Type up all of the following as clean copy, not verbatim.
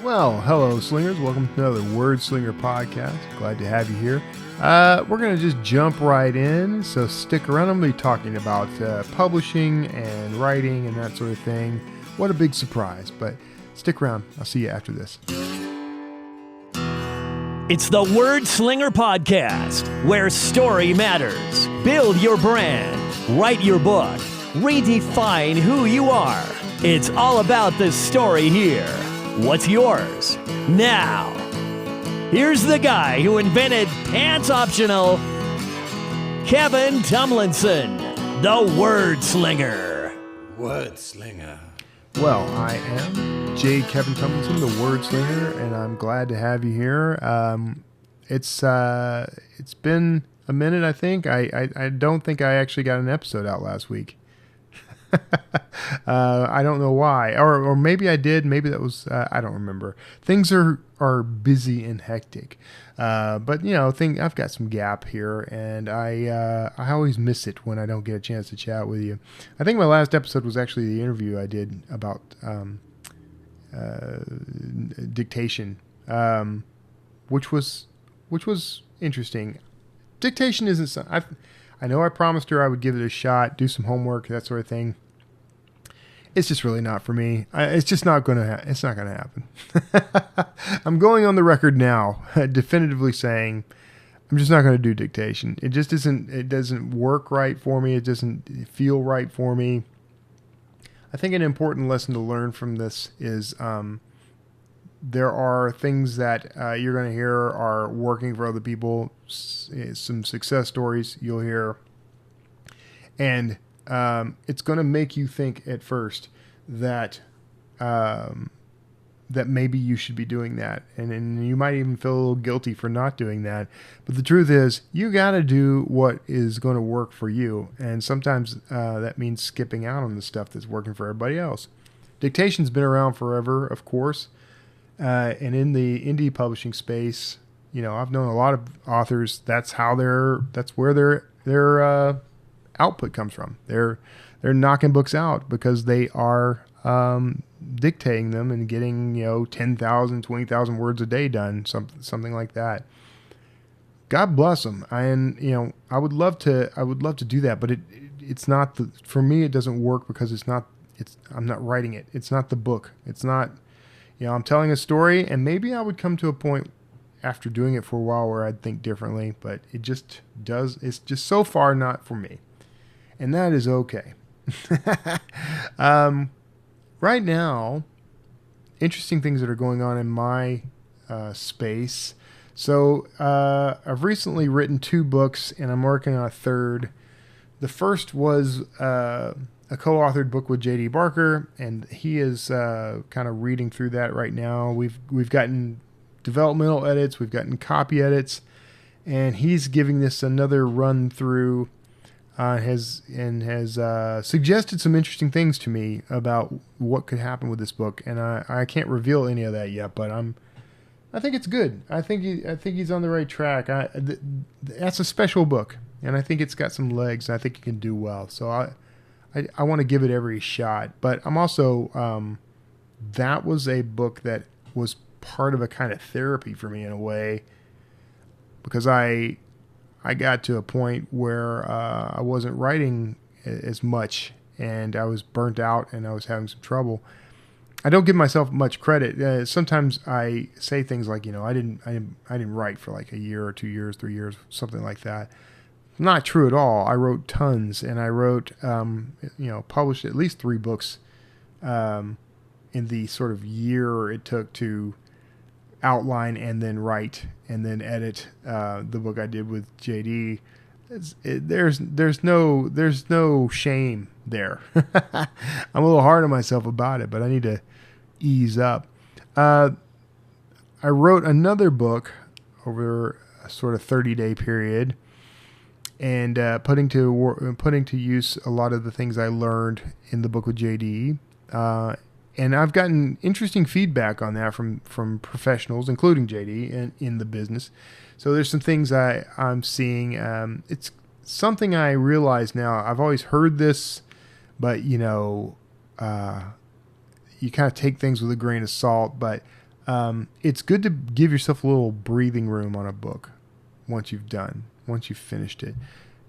Well, hello, slingers. Welcome to another Wordslinger podcast. Glad to have you here. We're going to just jump right in, so stick around. I'm going to be talking about publishing and writing and that sort of thing. What a big surprise, but stick around. I'll see you after this. It's the Wordslinger podcast, where story matters. Build your brand, write your book, redefine who you are. It's all about the story here. What's yours? Now, here's the guy who invented pants optional, Kevin Tumlinson, the Wordslinger. Wordslinger. Well, I am Kevin Tumlinson, the Wordslinger, and I'm glad to have you here. It's been a minute, I think. I don't think I actually got an episode out last week. I don't know why, or maybe I did. Maybe that was I don't remember. Things are busy and hectic, but I've got some gap here, and I always miss it when I don't get a chance to chat with you. I think my last episode was actually the interview I did about dictation, which was interesting. Dictation isn't. I know I promised her I would give it a shot, do some homework, that sort of thing. It's just really not for me. It's just not going to. It's not going to happen. I'm going on the record now, definitively saying I'm just not going to do dictation. It just isn't. It doesn't work right for me. It doesn't feel right for me. I think an important lesson to learn from this is there are things that you're going to hear are working for other people. Some success stories you'll hear, and it's going to make you think at first that that maybe you should be doing that, and you might even feel a little guilty for not doing that. But the truth is, you got to do what is going to work for you, and sometimes that means skipping out on the stuff that's working for everybody else. Dictation's been around forever, of course, and in the indie publishing space, I've known a lot of authors. That's where their output comes from. They're knocking books out because they are dictating them and getting 10,000, 20,000 words a day done, something like that. God bless them. And I would love to do that, but it's not for me. It doesn't work because I'm not writing it. It's not the book. It's not. I'm telling a story, and maybe I would come to a point after doing it for a while where I'd think differently, but it's just so far not for me. And that is okay. Right now, interesting things that are going on in my space. So I've recently written 2 books, and I'm working on a third. The first was a co-authored book with J.D. Barker, and he is kind of reading through that right now. We've gotten developmental edits, we've gotten copy edits, and he's giving this another run through. Has suggested some interesting things to me about what could happen with this book, and I can't reveal any of that yet, but I think it's good. I think he's on the right track. That's a special book, and I think it's got some legs, and I think it can do well. So I want to give it every shot, but I'm also that was a book that was part of a kind of therapy for me in a way, because I got to a point where I wasn't writing as much, and I was burnt out, and I was having some trouble. I don't give myself much credit. Sometimes I say things like, I didn't write for like a year or 2 years, 3 years, something like that. Not true at all. I wrote tons, and I wrote, published at least 3 books in the sort of year it took to outline and then write and then edit the book I did with JD. There's no shame there. I'm a little hard on myself about it, but I need to ease up. I wrote another book over a sort of 30-day period, and putting to use a lot of the things I learned in the book with JD. And I've gotten interesting feedback on that from professionals, including JD, in the business. So there's some things I'm seeing. It's something I realize now. I've always heard this, but you kind of take things with a grain of salt. But it's good to give yourself a little breathing room on a book once you've finished it.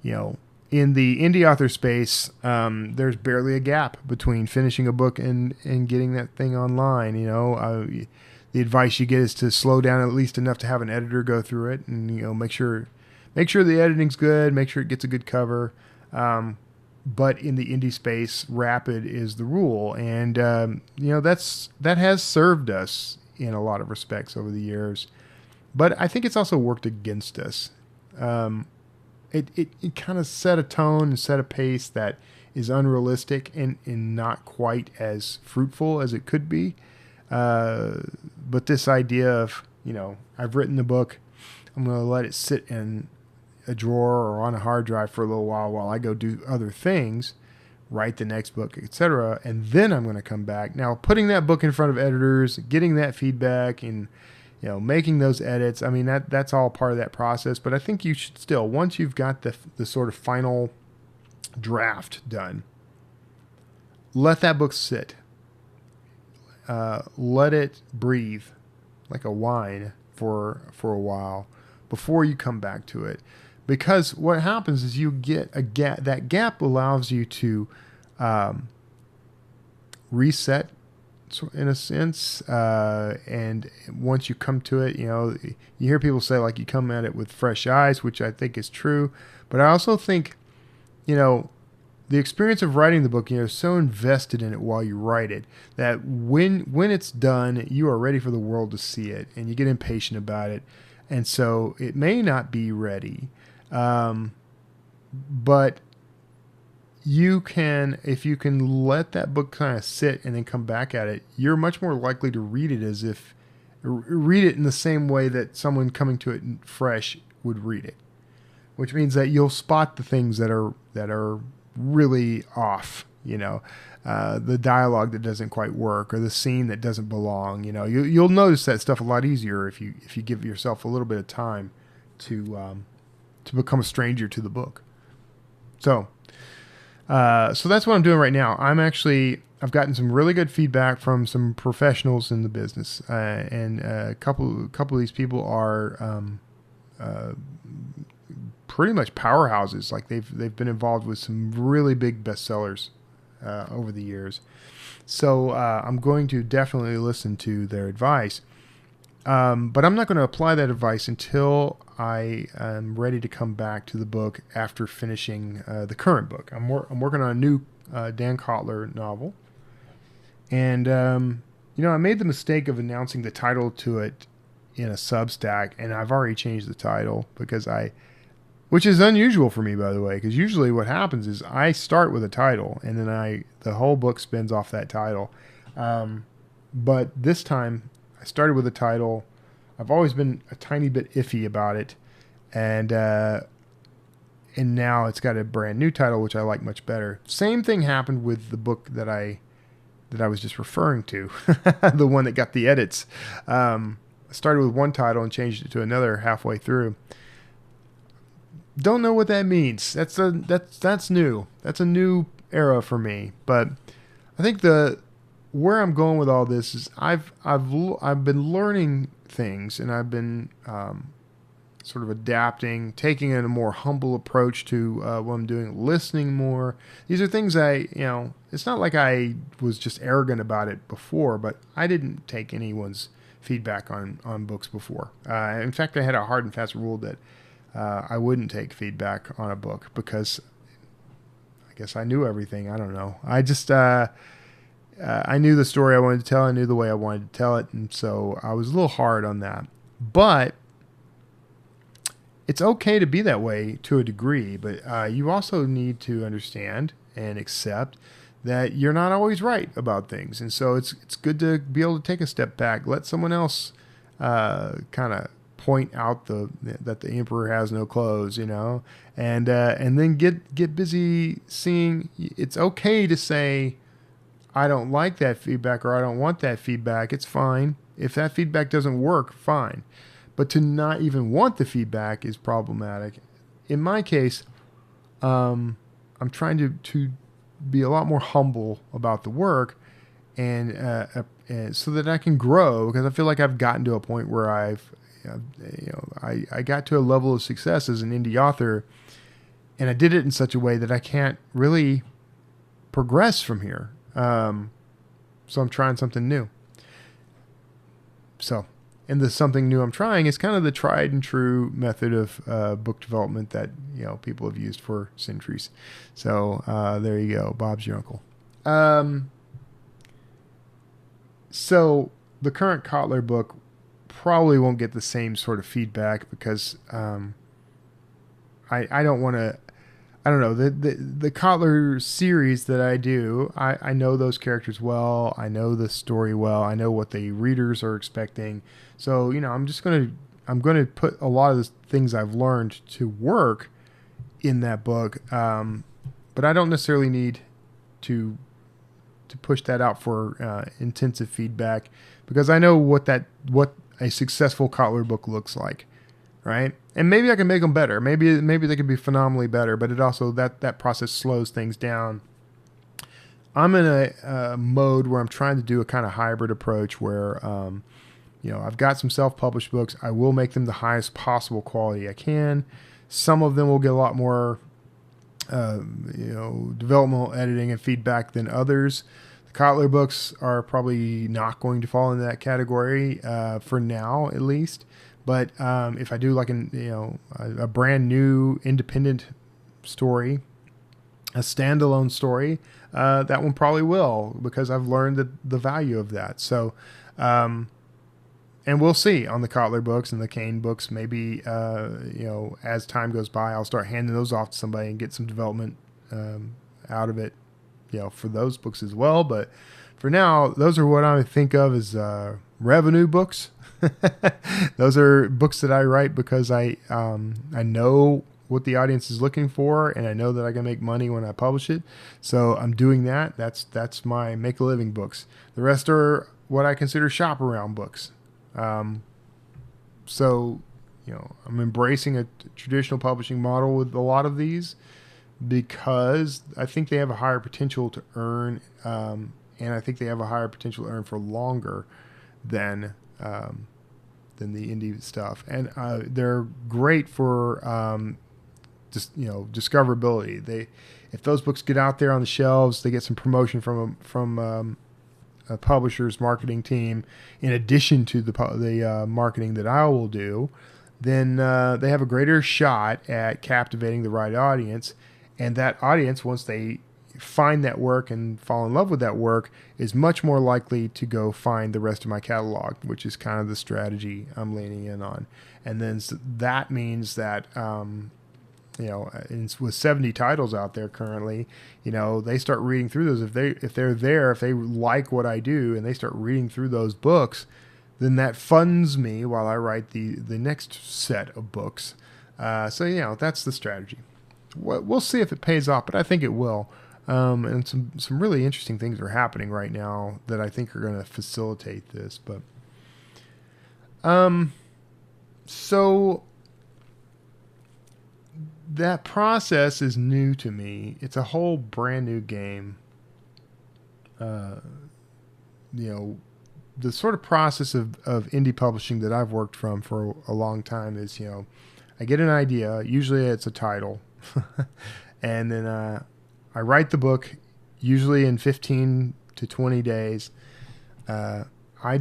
You know, in the indie author space, there's barely a gap between finishing a book and getting that thing online. You know, the advice you get is to slow down at least enough to have an editor go through it, and you know, make sure the editing's good, make sure it gets a good cover. But in the indie space, rapid is the rule, and you know, that has served us in a lot of respects over the years. But I think it's also worked against us. It kind of set a tone and set a pace that is unrealistic and not quite as fruitful as it could be. But this idea of, you know, I've written the book, I'm going to let it sit in a drawer or on a hard drive for a little while I go do other things, write the next book, etc., and then I'm going to come back. Now, putting that book in front of editors, getting that feedback, and you know, making those edits, I mean, that's all part of that process. But I think you should still, once you've got the sort of final draft done, let that book sit. Let it breathe like a wine for a while before you come back to it. Because what happens is you get a gap. That gap allows you to reset, in a sense. And once you come to it, you know, you hear people say like you come at it with fresh eyes, which I think is true. But I also think, you know, the experience of writing the book, you know, so invested in it while you write it that when it's done, you are ready for the world to see it, and you get impatient about it. And so it may not be ready. But you can, if you can let that book kind of sit and then come back at it, you're much more likely to read it in the same way that someone coming to it fresh would read it, which means that you'll spot the things that are really off, you know, the dialogue that doesn't quite work or the scene that doesn't belong. You know, you'll notice that stuff a lot easier if you give yourself a little bit of time to become a stranger to the book. So that's what I'm doing right now. I've gotten some really good feedback from some professionals in the business, and a couple of these people are pretty much powerhouses. Like they've been involved with some really big bestsellers over the years. So I'm going to definitely listen to their advice. But I'm not going to apply that advice until I am ready to come back to the book after finishing the current book. I'm working on a new Dan Kotler novel. And, you know, I made the mistake of announcing the title to it in a Substack, and I've already changed the title which is unusual for me, by the way, because usually what happens is I start with a title, and then the whole book spins off that title. But this time, I started with a title. I've always been a tiny bit iffy about it, and now it's got a brand new title, which I like much better. Same thing happened with the book that I was just referring to, the one that got the edits. I started with one title and changed it to another halfway through. Don't know what that means. That's new. That's a new era for me. But I think where I'm going with all this is I've been learning things, and I've been sort of adapting, taking a more humble approach to what I'm doing, listening more. These are things it's not like I was just arrogant about it before, but I didn't take anyone's feedback on books before. In fact, I had a hard and fast rule that I wouldn't take feedback on a book because I guess I knew everything. I don't know. I just I knew the story I wanted to tell. I knew the way I wanted to tell it, and so I was a little hard on that. But it's okay to be that way to a degree, but you also need to understand and accept that you're not always right about things. And so it's good to be able to take a step back, let someone else kind of point out that the emperor has no clothes, you know, and then get busy seeing. It's okay to say, I don't like that feedback, or I don't want that feedback. It's fine. If that feedback doesn't work, fine. But to not even want the feedback is problematic. In my case, I'm trying to be a lot more humble about the work and and so that I can grow, because I feel like I've gotten to a point where I got to a level of success as an indie author, and I did it in such a way that I can't really progress from here. So I'm trying something new. And the something new I'm trying is kind of the tried and true method of book development that people have used for centuries. So there you go. Bob's your uncle. So the current Kotler book probably won't get the same sort of feedback because I don't want to. I don't know, the Kotler series that I do, I know those characters well, I know the story well, I know what the readers are expecting. So, I'm going to put a lot of the things I've learned to work in that book. But I don't necessarily need to push that out for intensive feedback, because I know what a successful Kotler book looks like. Right? And maybe I can make them better. Maybe they could be phenomenally better, but it also, that process slows things down. I'm in a mode where I'm trying to do a kind of hybrid approach where, I've got some self-published books. I will make them the highest possible quality I can. Some of them will get a lot more, developmental editing and feedback than others. The Kotler books are probably not going to fall into that category, for now, at least. But if I do like a brand new independent story, a standalone story, that one probably will, because I've learned the value of that. So, and we'll see on the Kotler books and the Kane books. Maybe as time goes by, I'll start handing those off to somebody and get some development out of it, for those books as well. But for now, those are what I think of as revenue books. Those are books that I write because I know what the audience is looking for, and I know that I can make money when I publish it. So I'm doing that. That's my make a living books. The rest are what I consider shop around books. So I'm embracing a traditional publishing model with a lot of these, because I think they have a higher potential to earn, and I think they have a higher potential to earn for longer than the indie stuff, and they're great for discoverability. If those books get out there on the shelves, they get some promotion from a publisher's marketing team, in addition to the marketing that I will do. Then they have a greater shot at captivating the right audience, and that audience, once they find that work and fall in love with that work, is much more likely to go find the rest of my catalog, which is kind of the strategy I'm leaning in on. And then that means that, with 70 titles out there currently, they start reading through those. If they like what I do and they start reading through those books, then that funds me while I write the next set of books. So that's the strategy. We'll see if it pays off, but I think it will. And some really interesting things are happening right now that I think are going to facilitate this. But so that process is new to me. It's a whole brand new game. The sort of process of indie publishing that I've worked from for a long time is, I get an idea. Usually it's a title. And then I write the book, usually in 15 to 20 days. I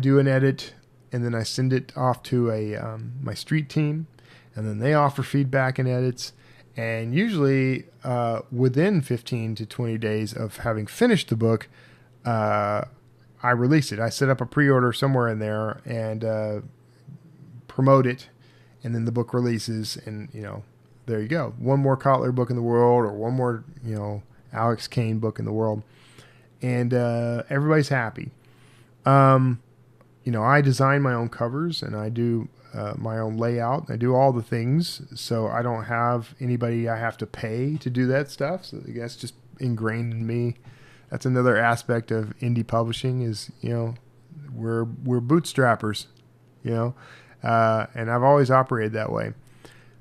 do an edit, and then I send it off to my street team, and then they offer feedback and edits. And usually within 15 to 20 days of having finished the book, I release it. I set up a pre-order somewhere in there and promote it, and then the book releases, and there you go. One more Kotler book in the world, or one more Alex Kane book in the world, and everybody's happy. I design my own covers, and I do my own layout. I do all the things, so I don't have anybody I have to pay to do that stuff. So I guess just ingrained in me. That's another aspect of indie publishing is, we're bootstrappers, and I've always operated that way.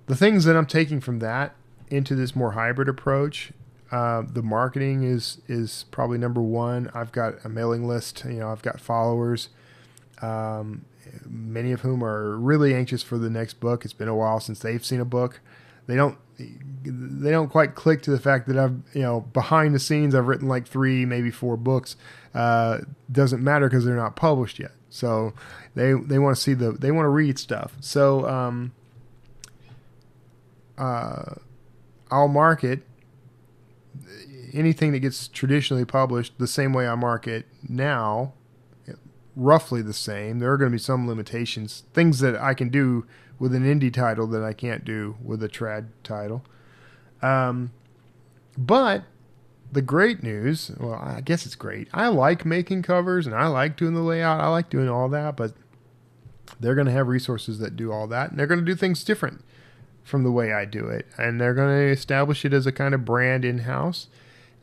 The things that I'm taking from that into this more hybrid approach, The marketing is probably number one. I've got a mailing list. I've got followers, many of whom are really anxious for the next book. It's been a while since they've seen a book. They don't quite click to the fact that I've, behind the scenes, I've written like 3, maybe 4 books. Doesn't matter because they're not published yet. So they want to they want to read stuff. So, I'll market anything that gets traditionally published the same way I market now, roughly the same. There are going to be some limitations, things that I can do with an indie title that I can't do with a trad title. But the great news, well, I guess it's great. I like making covers and I like doing the layout. I like doing all that, but they're going to have resources that do all that, and they're going to do things different from the way I do it. And they're going to establish it as a kind of brand in-house,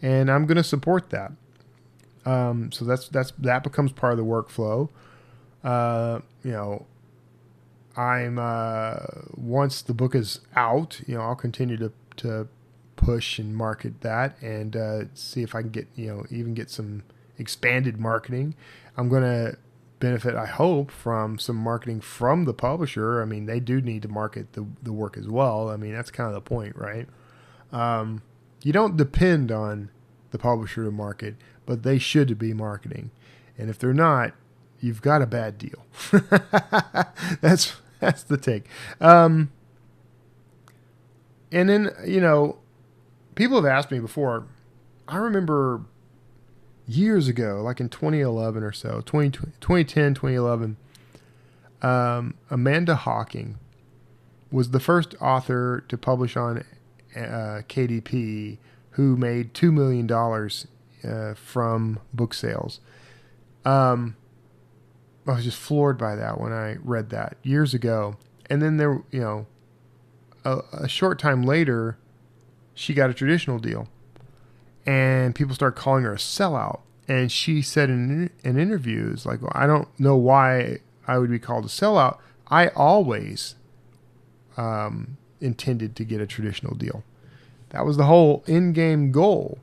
and I'm going to support that. So that becomes part of the workflow. I'm once the book is out, I'll continue to push and market that, and see if I can get even get some expanded marketing. I'm going to benefit, I hope, from some marketing from the publisher. I mean, they do need to market the work as well. I mean, that's kind of the point, right? You don't depend on the publisher to market, but they should be marketing. And if they're not, you've got a bad deal. That's the take. And then, people have asked me before. I remember years ago, like in 2011 or so, 2010, 2011, Amanda Hawking was the first author to publish on KDP who made $2 million from book sales. I was just floored by that when I read that years ago. And then there, a short time later, she got a traditional deal. And people started calling her a sellout. And she said in interviews, like, well, I don't know why I would be called a sellout. I always intended to get a traditional deal. That was the whole in-game goal.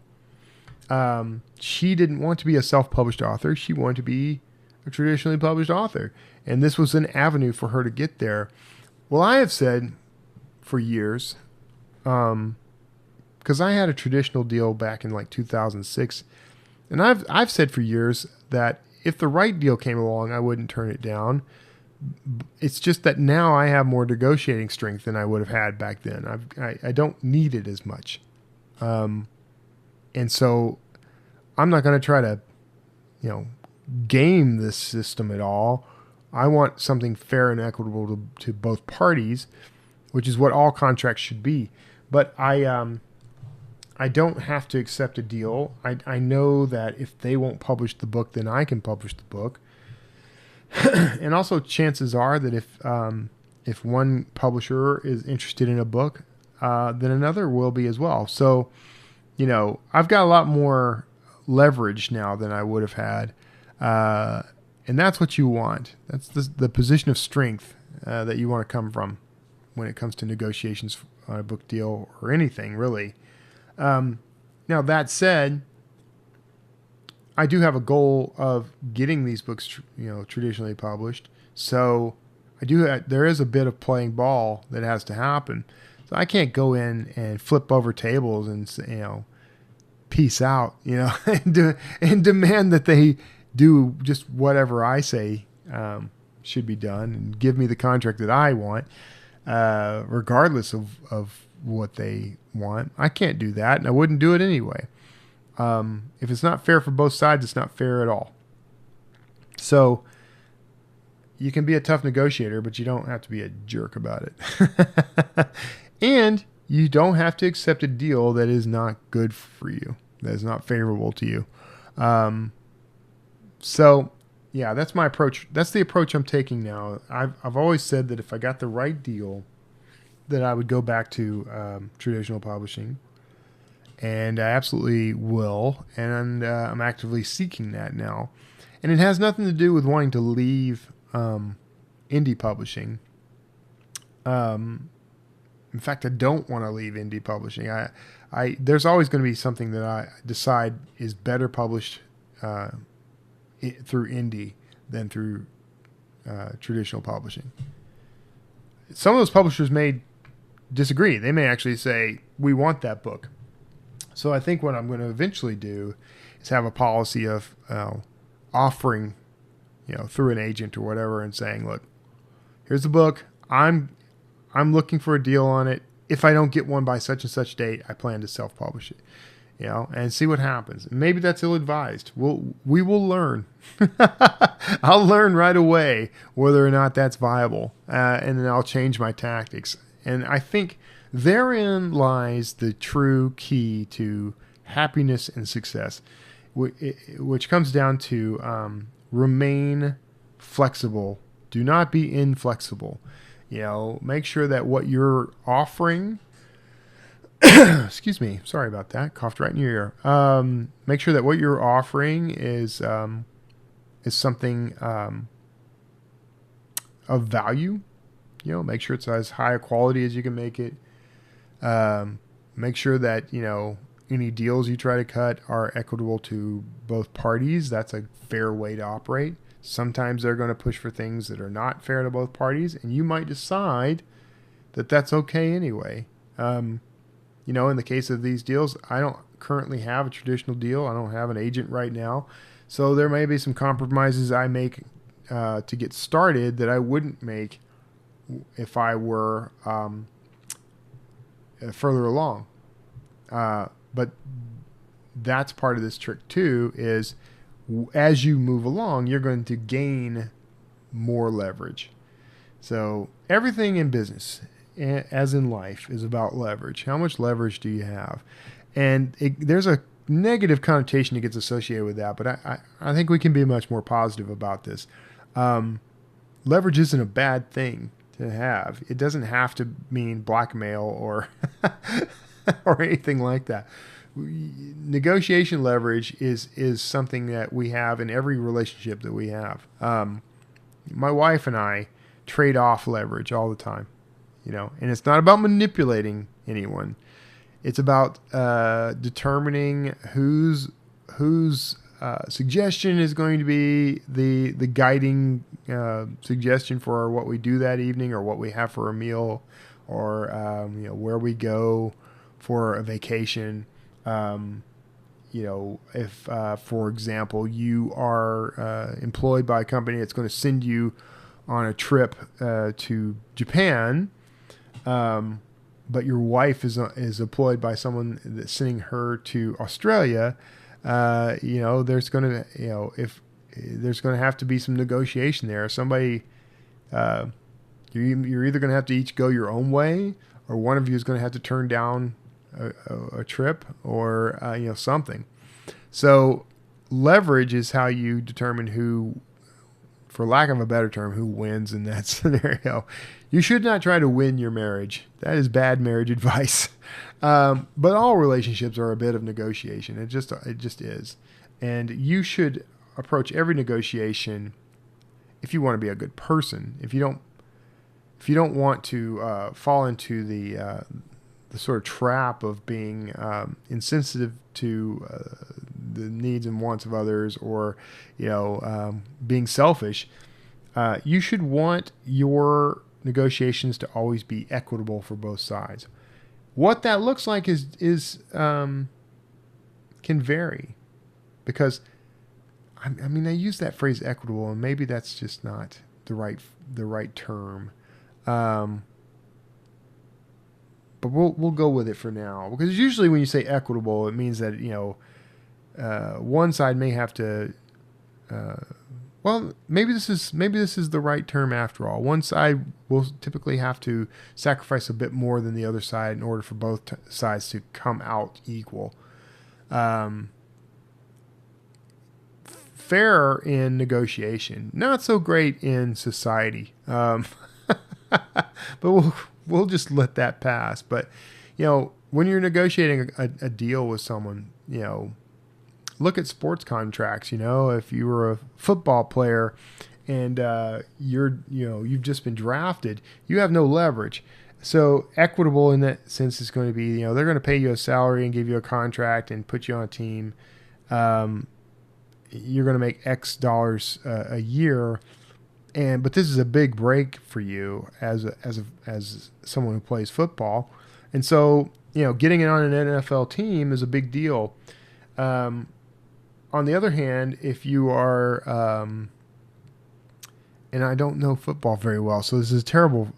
She didn't want to be a self-published author. She wanted to be a traditionally published author. And this was an avenue for her to get there. Well, I have said for years, because I had a traditional deal back in like 2006, and I've said for years that if the right deal came along, I wouldn't turn it down. It's just that now I have more negotiating strength than I would have had back then. I don't need it as much. And so I'm not going to try to, game this system at all. I want something fair and equitable to both parties, which is what all contracts should be. But I don't have to accept a deal. I know that if they won't publish the book, then I can publish the book. And also chances are that if one publisher is interested in a book, then another will be as well. So, I've got a lot more leverage now than I would have had. And that's what you want. That's the position of strength that you want to come from when it comes to negotiations on a book deal or anything, really. Now, that said, I do have a goal of getting these books, traditionally published. So there is a bit of playing ball that has to happen. So I can't go in and flip over tables and, peace out, and demand that they do just whatever I say should be done and give me the contract that I want, regardless of what they want. I can't do that, and I wouldn't do it anyway. If it's not fair for both sides, it's not fair at all. So you can be a tough negotiator, but you don't have to be a jerk about it. And you don't have to accept a deal that is not good for you, that is not favorable to you. So yeah, that's my approach. That's the approach I'm taking now. I've always said that if I got the right deal, that I would go back to traditional publishing, and I absolutely will. And I'm actively seeking that now. And it has nothing to do with wanting to leave indie publishing. In fact, I don't want to leave indie publishing. There's always going to be something that I decide is better published through indie than through traditional publishing. Some of those publishers may disagree. They may actually say, we want that book. So I think what I'm going to eventually do is have a policy of offering, through an agent or whatever, and saying, look, here's the book. I'm looking for a deal on it. If I don't get one by such and such date, I plan to self-publish it, and see what happens. Maybe that's ill-advised. We will learn. I'll learn right away whether or not that's viable, and then I'll change my tactics. And I think therein lies the true key to happiness and success, which comes down to remain flexible. Do not be inflexible. Make sure that what you're offering, excuse me, sorry about that, coughed right in your ear. Make sure that what you're offering is something of value. Make sure it's as high a quality as you can make it. Make sure that, any deals you try to cut are equitable to both parties. That's a fair way to operate. Sometimes they're going to push for things that are not fair to both parties, and you might decide that that's okay anyway. In the case of these deals, I don't currently have a traditional deal. I don't have an agent right now. So there may be some compromises I make to get started that I wouldn't make if I were further along. But that's part of this trick too, is as you move along, you're going to gain more leverage. So everything in business, as in life, is about leverage. How much leverage do you have? And there's a negative connotation that gets associated with that, but I think we can be much more positive about this. Leverage isn't a bad thing to have. It doesn't have to mean blackmail or or anything like that. Negotiation leverage is something that we have in every relationship that we have. My wife and I trade off leverage all the time, and it's not about manipulating anyone. It's about determining whose suggestion is going to be the guiding suggestion for what we do that evening, or what we have for a meal, or where we go for a vacation. If for example you are employed by a company that's going to send you on a trip to Japan, but your wife is employed by someone that's sending her to Australia, there's going to there's going to have to be some negotiation there. Somebody, you're either going to have to each go your own way, or one of you is going to have to turn down a trip, or something. So leverage is how you determine who, for lack of a better term, who wins in that scenario. You should not try to win your marriage. That is bad marriage advice. But all relationships are a bit of negotiation. It just is. And you should approach every negotiation, if you want to be a good person. If you don't want to fall into the sort of trap of being insensitive to the needs and wants of others, or being selfish, you should want your negotiations to always be equitable for both sides. What that looks like is can vary, because I use that phrase equitable, and maybe that's just not the right term. But we'll go with it for now, because usually when you say equitable, it means that one side may have to. Maybe this is the right term after all. One side will typically have to sacrifice a bit more than the other side in order for both sides to come out equal. Fair in negotiation, not so great in society. But we'll just let that pass. But when you're negotiating a deal with someone, look at sports contracts. If you were a football player and you've just been drafted, you have no leverage. So equitable in that sense is going to be, they're going to pay you a salary and give you a contract and put you on a team. You're going to make X dollars a year, but this is a big break for you as someone who plays football, and so getting it on an NFL team is a big deal. On the other hand, if you are, and I don't know football very well, so this is a terrible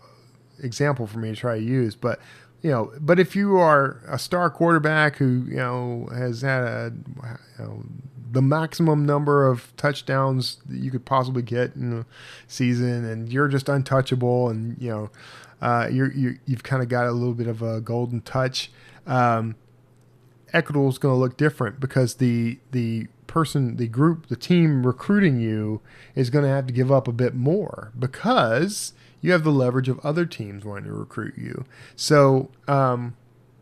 example for me to try to use, but if you are a star quarterback who has had the maximum number of touchdowns that you could possibly get in a season, and you're just untouchable, and you've kind of got a little bit of a golden touch. Equitable is going to look different because the person, the group, the team recruiting you is going to have to give up a bit more because you have the leverage of other teams wanting to recruit you. So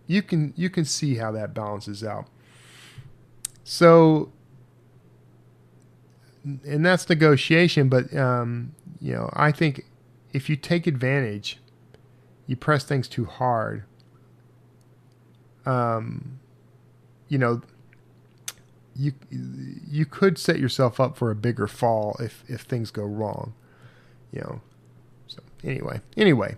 you can see how that balances out. So, and that's negotiation, but I think if you take advantage, you press things too hard. You could set yourself up for a bigger fall if things go wrong. So anyway,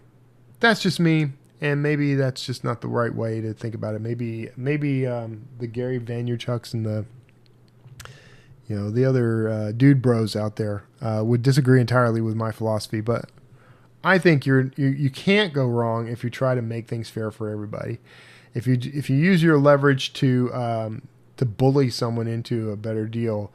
that's just me, and maybe that's just not the right way to think about it. Maybe the Gary Vaynerchuks and the other dude bros out there would disagree entirely with my philosophy, but I think you can't go wrong if you try to make things fair for everybody. If you use your leverage to bully someone into a better deal,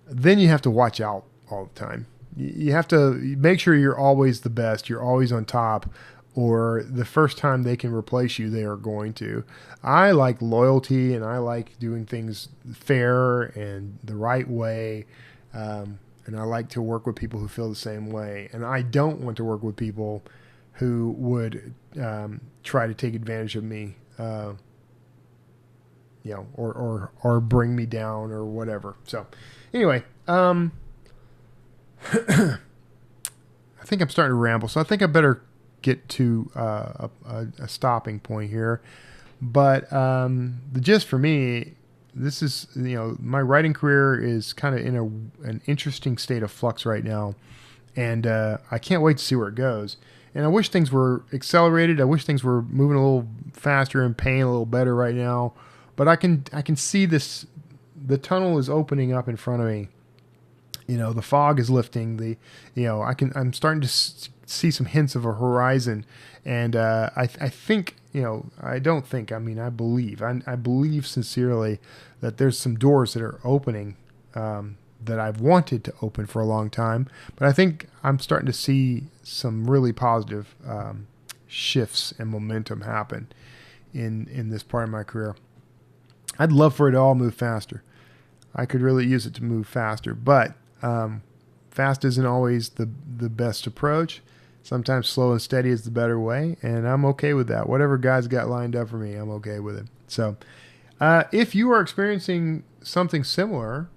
then you have to watch out all the time. You have to make sure you're always the best, you're always on top, or the first time they can replace you, they are going to. I like loyalty, and I like doing things fair and the right way, and I like to work with people who feel the same way. And I don't want to work with people who would try to take advantage of me, or bring me down or whatever. So anyway, I think I'm starting to ramble, so I think I better get to a stopping point here. But the gist for me, this is, my writing career is kind of in an interesting state of flux right now, and I can't wait to see where it goes. And I wish things were accelerated. I wish things were moving a little faster and paying a little better right now. But I can see this. The tunnel is opening up in front of me. The fog is lifting. I'm starting to see some hints of a horizon, and I think, I believe. I believe sincerely that there's some doors that are opening that I've wanted to open for a long time. But I think I'm starting to see some really positive shifts and momentum happen in this part of my career. I'd love for it to all move faster. I could really use it to move faster, but fast isn't always the best approach. Sometimes slow and steady is the better way, and I'm okay with that. Whatever God's got lined up for me, I'm okay with it. So if you are experiencing something similar,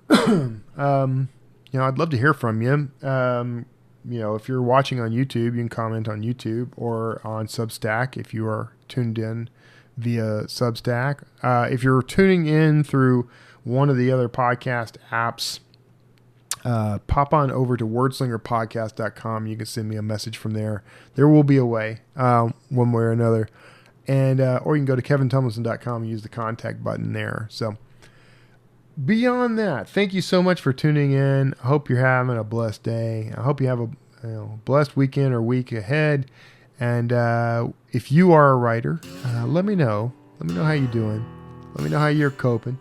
I'd love to hear from you. If you're watching on YouTube, you can comment on YouTube or on Substack if you are tuned in via Substack. If you're tuning in through one of the other podcast apps, pop on over to wordslingerpodcast.com. You can send me a message from there. There will be a way, one way or another. And or you can go to kevintumlinson.com and use the contact button there. So beyond that, thank you so much for tuning in. I hope you're having a blessed day. I hope you have a blessed weekend or week ahead. And if you are a writer, let me know. Let me know how you're doing. Let me know how you're coping.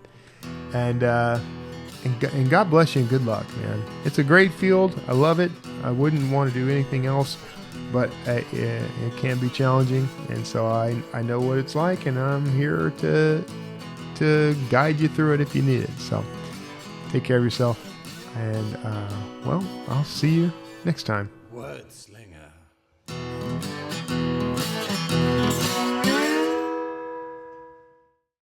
And God bless you and good luck, man. It's a great field. I love it. I wouldn't want to do anything else, but it can be challenging. And so I know what it's like, and I'm here to guide you through it if you need it. So take care of yourself. And, I'll see you next time. Wordslinger.